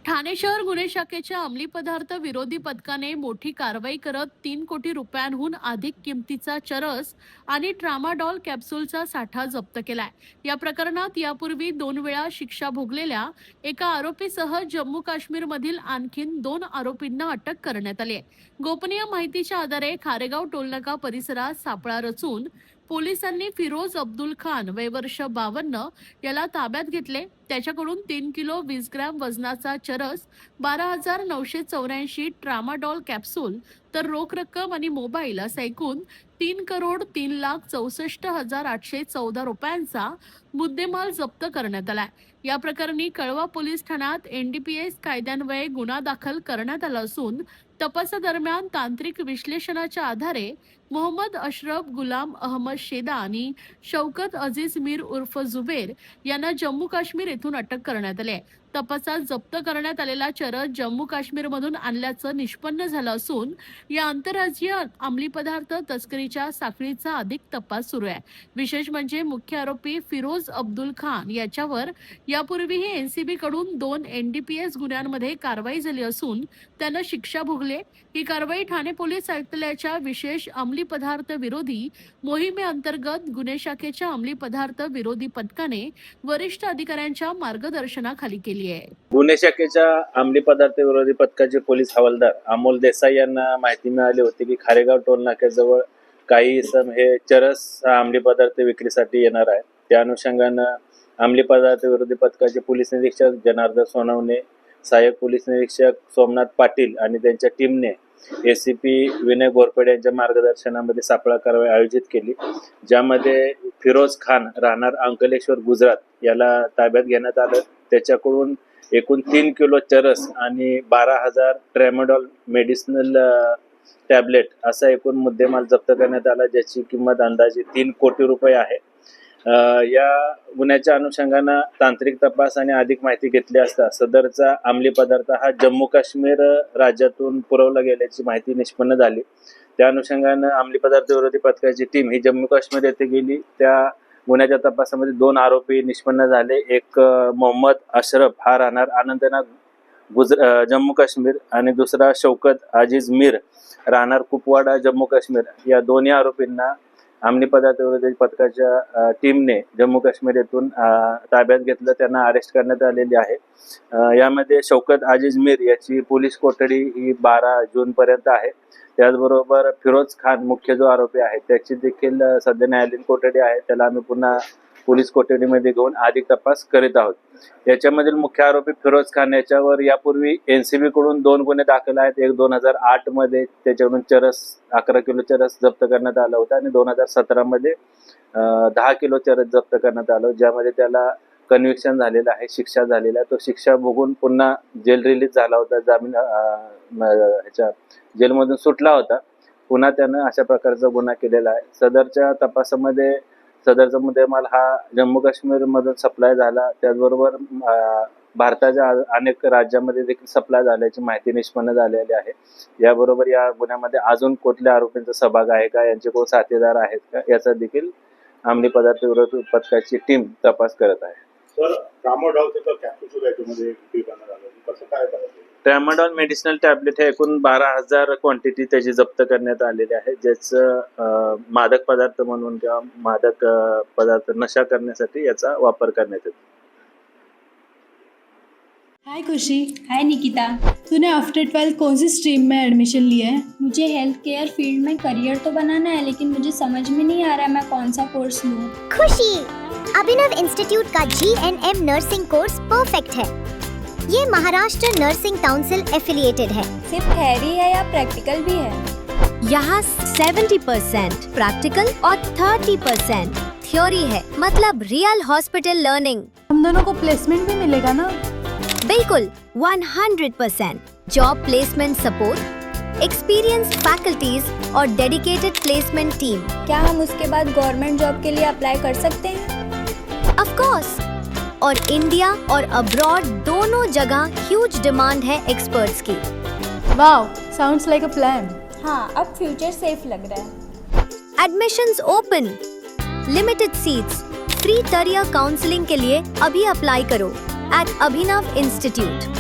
ठाणे शहर गुन्हे शाखेच्या अंमली पदार्थ विरोधी पथकाने मोठी कारवाई करत 3 कोटी रुपयांहून अधिक किमतीचा चरस आणि ट्रामाडॉल कॅप्सूलचा साठा जप्त केलाय. या प्रकरणात यापूर्वी 2 वेळा शिक्षा भोगलेल्या एका आरोपीसह जम्मू काश्मीरमधील आणखीन 2 आरोपींना अटक करण्यात आली आहे. गोपनीय माहितीच्या आधारे खारेगाव टोलनाका परिसरात सापळा रचून पोलिसांनी फिरोज अब्दुल खान वय वर्ष 52 याला ताब्यात घेतले. त्याच्याकडून 3 किलो 20 ग्रॅम वजनाचा चरस, 12,984 ट्रामाडॉल कॅप्सूल तर रोख रक्कम आणि मोबाईल असा एकूण 3,03,64,814 रुपयांचा मुद्देमाल जप्त करण्यात आलाय. या प्रकरणी कळवा पोलीस ठाण्यात NDPS कायद्यान्वये गुन्हा दाखल करण्यात आला असून तपासादरम्यान तांत्रिक विश्लेषणाच्या आधारे मोहम्मद अशरफ गुलाम अहमद शेदा आणि शौकत अजीज मीर उर्फ जुबेर यांना जम्मू काश्मीर येथून अटक करण्यात आली आहे. तपासात जप्त करण्यात आलेला चरस जम्मू काश्मीरमधून आणल्याचं निष्पन्न झालं असून या आंतरराज्यीय अंमली पदार्थ तस्करीच्या साखळीचा अधिक तपास सुरू आहे. विशेष म्हणजे मुख्य आरोपी फिरोज अब्दुल खान याच्यावर यापूर्वीही NCB कडून 2 NDPS गुन्ह्यांमध्ये कारवाई झाली असून त्यानं शिक्षा भोगली. ही कारवाई ठाणे पोलीस आयुक्तालयाच्या विशेष अंमली पदार्थ विरोधी मोहिमेअंतर्गत गुन्हे शाखेच्या अंमली पदार्थ विरोधी पथकाने वरिष्ठ अधिकाऱ्यांच्या मार्गदर्शनाखाली केली आहे. गुन्हे शाखेच्या अंमली पदार्थ विरोधी पथकाचे पोलीस हवालदार अमोल देसाई यांना माहिती मिळाली होती की खारेगाव टोल नाक्याजवळ काही इसम हे चरस अंमली पदार्थ विक्रीसाठी येणार आहे. त्या अनुषंगानं अंमली पदार्थ विरोधी पथकाचे पोलीस निरीक्षक जनार्दन सोनवणे, सहाय्यक पोलीस निरीक्षक सोमनाथ पाटील आणि त्यांच्या टीमने ACP विनय घोरपडे यांच्या मार्गदर्शनामध्ये सापळा कारवाई आयोजित केली, ज्यामध्ये फिरोज खान राहणार अंकलेश्वर गुजरात याला ताब्यात घेण्यात आलं. त्याच्याकडून एकूण 3 किलो चरस आणि 12,000 ट्रॅमाडॉल मेडिसिनल टॅबलेट असा एकूण मुद्देमाल जप्त करण्यात आला, ज्याची किंमत अंदाजे 3 कोटी रुपये आहे. या गुन्ह्याच्या अनुषंगानं तांत्रिक तपास आणि अधिक माहिती घेतली असता सदरचा अंमली पदार्थ हा जम्मू काश्मीर राज्यातून पुरवला गेल्याची माहिती निष्पन्न झाली. त्या अनुषंगानं अंमली पदार्थ विरोधी पथकाची टीम ही जम्मू काश्मीर येथे गेली. त्या गुन्ह्याच्या तपासामध्ये 2 आरोपी निष्पन्न झाले. एक मोहम्मद अशरफ हा राहणार अनंतनाग जम्मू काश्मीर आणि दुसरा शौकत अजीज मीर राहणार कुपवाडा जम्मू काश्मीर. या दोन्ही आरोपींना अंमली पदार्थ विरोधी पथकाच्या टीमने जम्मू काश्मीर येथून ताब्यात घेतलं. त्यांना अरेस्ट करण्यात आलेली आहे. यामध्ये शौकत अजीज मीर याची पोलीस कोठडी ही 12 जून पर्यंत आहे. त्याचबरोबर फिरोज खान मुख्य जो आरोपी आहे त्याची देखील सध्या न्यायालयीन कोठडी आहे. त्याला आम्ही पुन्हा पोलीस कोठडीमध्ये घेऊन अधिक तपास करीत आहोत. याच्यामधील मुख्य आरोपी फिरोज खान याच्यावर यापूर्वी NCB कडून 2 गुन्हे दाखल आहेत. एक 2008 मध्ये त्याच्याकडून चरस 11 किलो चरस जप्त करण्यात आला होता आणि 2017 मध्ये 10 किलो चरस जप्त करण्यात आलं, ज्यामध्ये त्याला कन्व्हिक्शन झालेलं आहे, शिक्षा झालेला आहे. तो शिक्षा भोगून पुन्हा जेल रिलीज झाला होता, जामीन ह्याच्या जेलमधून सुटला होता. पुन्हा त्यानं अशा प्रकारचा गुन्हा केलेला आहे. सदरच्या तपासामध्ये सदरचा मुद्देमाल हा जम्मू काश्मीर मधून सप्लाय झाला. त्याचबरोबर भारताच्या अनेक राज्यामध्ये देखील सप्लाय झाल्याची माहिती निष्पन्न झालेली आहे. याबरोबर या गुन्ह्यामध्ये अजून कुठल्या आरोपींचा सहभाग आहे का, यांचे कोण साथीदार आहेत का, याचा देखील अंमली पदार्थ विरोधी पथकाची टीम तपास करत आहे. ट्रॅमाडॉल मेडिसिनल टॅबलेट हे एकूण 12,000 क्वांटिटी त्याची जप्त करण्यात आलेली आहे, ज्याचं मादक पदार्थ म्हणून किंवा मादक पदार्थ नशा करण्यासाठी याचा वापर करण्यात येतो. हाय खुशी. हाय निकिता. तूने आफ्टर 12 कौन सी स्ट्रीम में एडमिशन लिया है? मुझे हेल्थ केयर फील्ड में करियर तो बनाना है, लेकिन मुझे समझ में नहीं आ रहा है मैं कौन सा कोर्स लूँ. खुशी, अभिनव इंस्टीट्यूट का GNM नर्सिंग कोर्स परफेक्ट है. ये महाराष्ट्र नर्सिंग काउंसिल एफिलिएटेड है. सिर्फ थ्योरी है या प्रैक्टिकल भी है? यहाँ 70% प्रैक्टिकल और 30% थ्योरी है, मतलब रियल हॉस्पिटल लर्निंग. हम दोनों को प्लेसमेंट भी मिलेगा ना? बिल्कुल 100% job placement support, experienced faculties और डेडिकेटेड प्लेसमेंट टीम. क्या हम उसके बाद गवर्नमेंट जॉब के लिए अप्लाई कर सकते हैं? Of course. और इंडिया और अब्रॉड दोनों जगह ह्यूज डिमांड है एक्सपर्ट्स की. Wow, sounds like a plan. हाँ, अब फ्यूचर सेफ लग रहा है. Admissions open, limited seats, free career counselling के लिए अभी अप्लाई करो at Abhinav Institute.